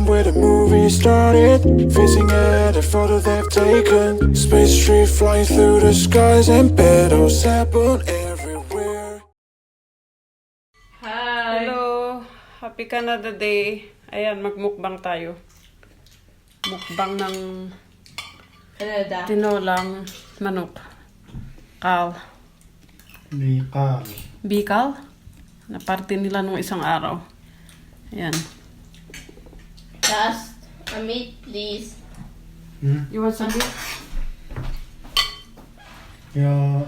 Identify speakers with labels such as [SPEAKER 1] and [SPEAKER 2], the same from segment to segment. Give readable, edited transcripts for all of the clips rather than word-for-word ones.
[SPEAKER 1] time where the movie started, facing at a photo they've taken. Space tree flying through the skies and petals happen everywhere.
[SPEAKER 2] Hi!
[SPEAKER 3] Hello! Happy Canada Day. Ayan, magmukbang tayo. Mukbang ng
[SPEAKER 2] Canada.
[SPEAKER 3] tinolang manok. Kal.
[SPEAKER 4] Bika.
[SPEAKER 3] Bikal? Na parte nila nung isang araw. Ayan.
[SPEAKER 2] Just a meat, please.
[SPEAKER 3] You want some beef?
[SPEAKER 4] Yeah.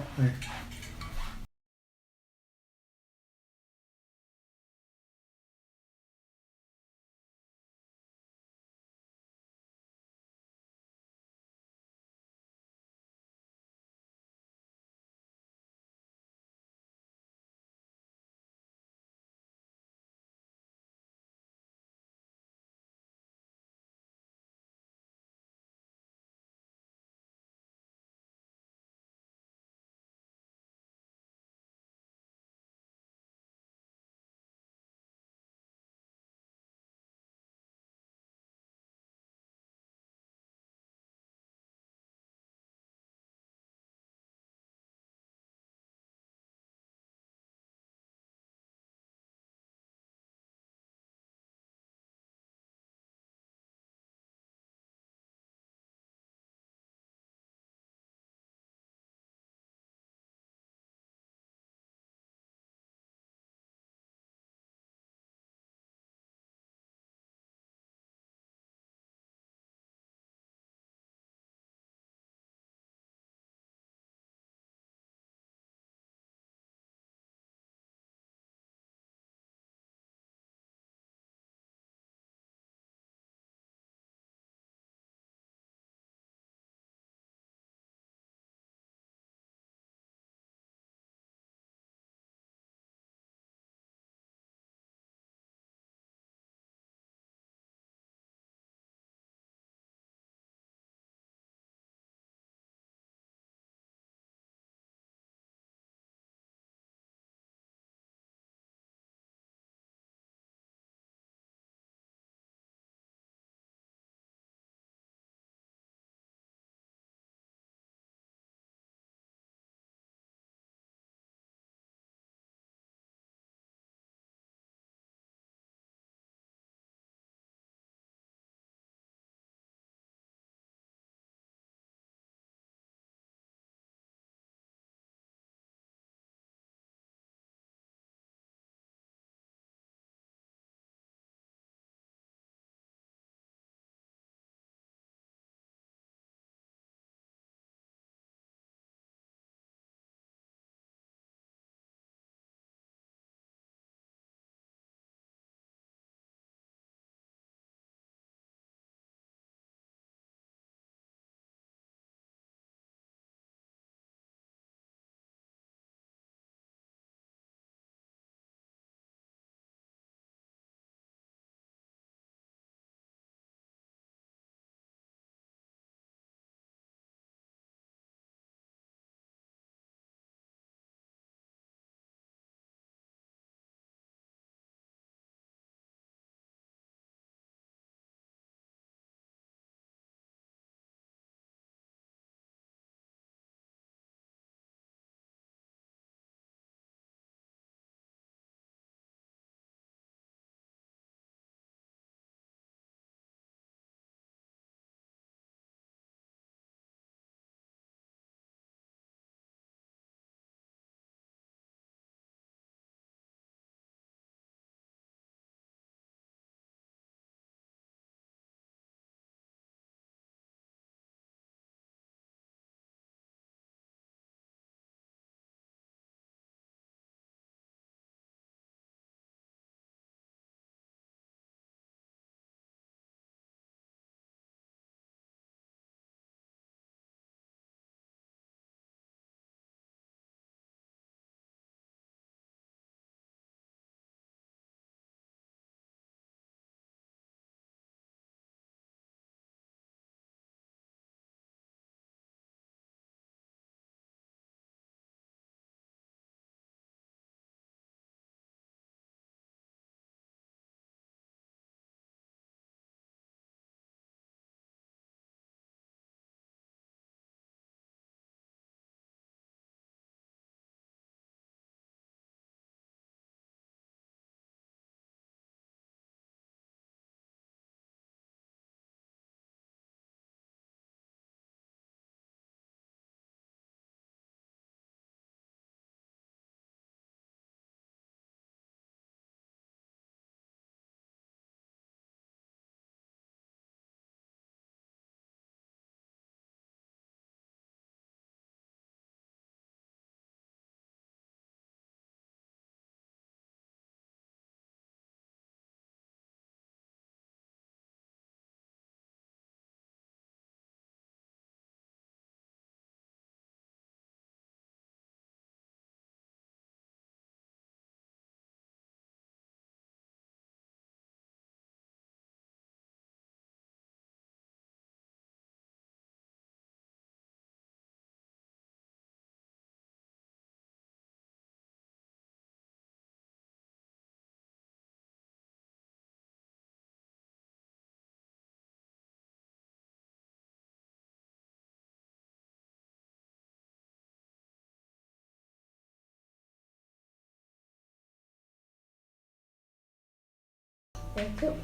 [SPEAKER 2] Thank you.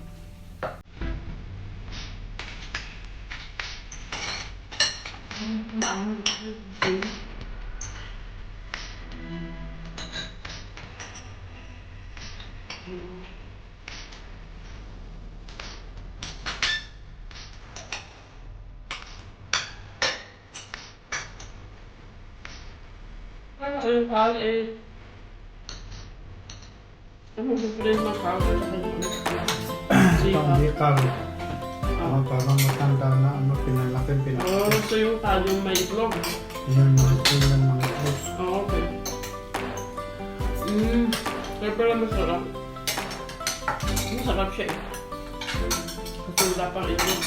[SPEAKER 3] Ang hal eh. Ano gusto rin makawin sa kanya?
[SPEAKER 4] Panglikang. Parang matanda na, ano, pinalaki,
[SPEAKER 3] Oh, so yung hal yung may itlog.
[SPEAKER 4] Yan, mga ilan, mga itlog.
[SPEAKER 3] Oh, okay. Kaya pala masarap. Masarap siya eh. Kasi wala pang itlog.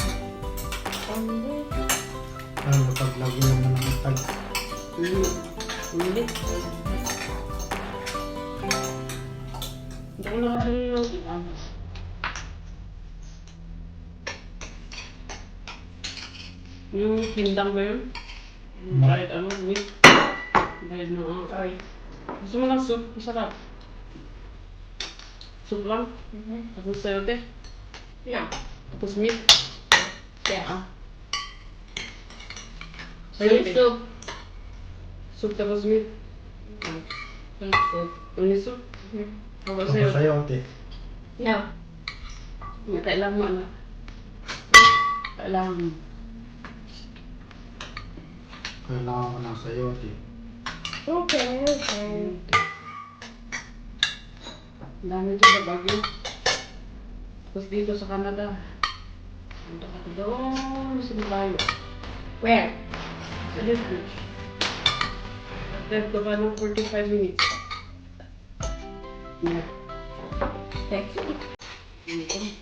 [SPEAKER 4] Ano, paglagay naman ng itag.
[SPEAKER 3] Hindi. Hindi ko nakasalaw. Yung hindang ba yun? Kahit ano, meat. Kahit no, ay. Gusto mo ng soup? Masarap. Soup lang? Tapos sayote?
[SPEAKER 2] Yeah.
[SPEAKER 3] Tapos meat?
[SPEAKER 2] Yeah.
[SPEAKER 3] Sayote?
[SPEAKER 2] Soup.
[SPEAKER 3] Soup tapos meat?
[SPEAKER 2] Soup.
[SPEAKER 3] Only soup? How about
[SPEAKER 4] Tapos
[SPEAKER 3] sayote?
[SPEAKER 4] sayote.
[SPEAKER 2] No.
[SPEAKER 3] Kailangan mo ano? Kailangan mo.
[SPEAKER 4] Kailangan ko ng sayote.
[SPEAKER 2] Okay.
[SPEAKER 3] Ang dami dito sa Baguio. Tapos dito sa Canada. Punta ka doon sa Malayo.
[SPEAKER 2] Where?
[SPEAKER 3] Sa Lethbridge. Left ka pa ng 45 minutes. Yeah.
[SPEAKER 2] Thank you.
[SPEAKER 3] Okay.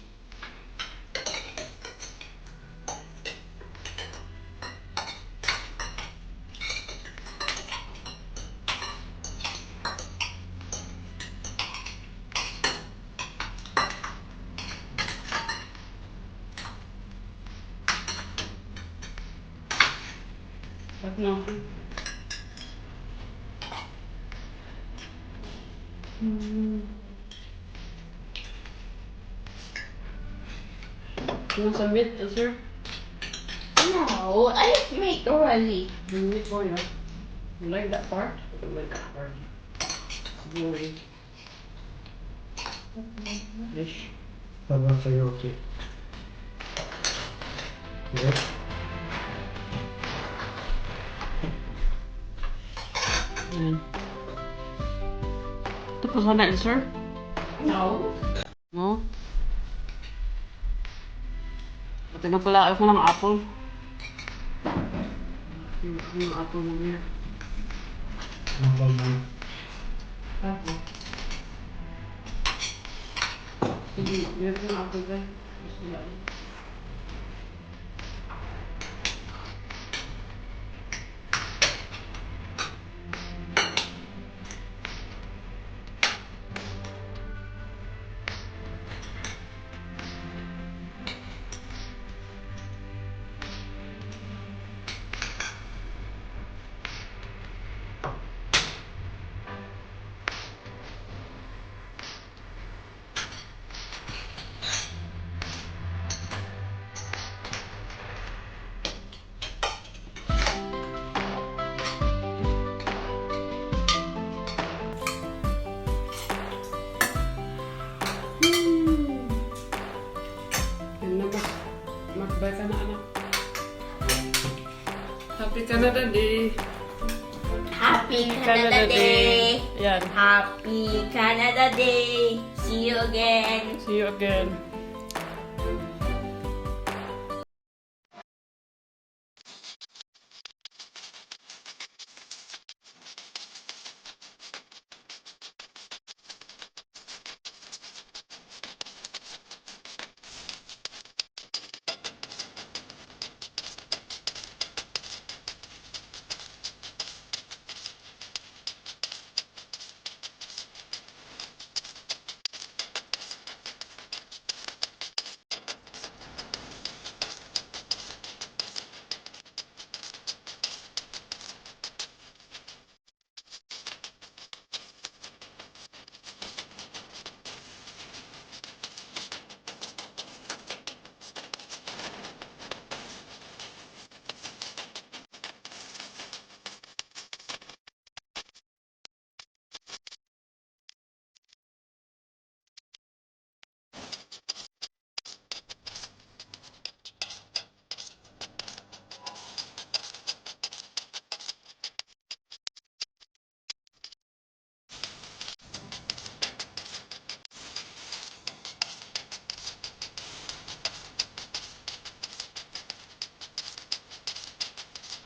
[SPEAKER 3] No. You want some meat, sir?
[SPEAKER 2] No, I make already.
[SPEAKER 3] Meat for you. You like that part? I like that part. It's boring. Fish.
[SPEAKER 4] Tapos sayote. Yes.
[SPEAKER 3] Ayan. Tapos na na, sir?
[SPEAKER 2] No.
[SPEAKER 3] No? Pati na pala ako ng apple. Yung apple mo niya.
[SPEAKER 4] Mga mga.
[SPEAKER 3] Apple. Sige, meron yung apple dyan. Gusto niya. Magbay ka na, anak. Happy Canada Day!
[SPEAKER 2] Happy Canada Day.
[SPEAKER 3] Yan.
[SPEAKER 2] Happy Canada Day. See you again.
[SPEAKER 3] See you again.